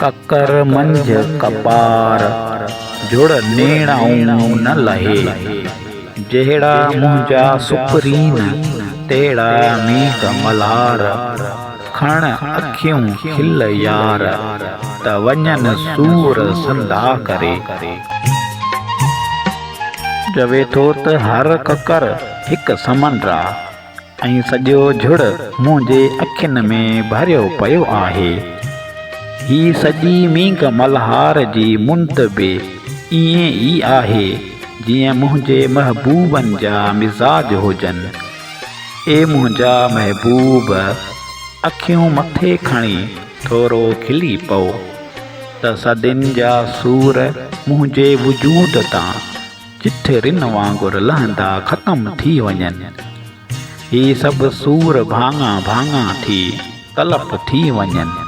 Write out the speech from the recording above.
ककर मंझ कपार जुड़ नेणाऊं न लहे। जहिड़ा मुंहिंजा सुपरीन तेड़ा मीघ मल्हार। खण अखियूं खिल यार त वञनि सूर संधा करे। चवे थो त हर ककर हिकु समंड ऐं सॼो झुड़ मुंहिंजे अखियुनि में भरियो पियो आहे। ही सॼी मीघ मल्हार जी मुंद बि ईअं ई आहे जीअं मुंहिंजे महबूबनि जा मिज़ाज हुजनि। ए मुंहिंजा महबूब, अखियूं मथे खणी थोरो खिली पओ त सदियुनि जा सूर मुंहिंजे वजूद तां चिठ रिन वांगुरु लहंदा ख़तम थी वञनि। ही सभु सूर भाङा भाङा थी तलप थी वञनि।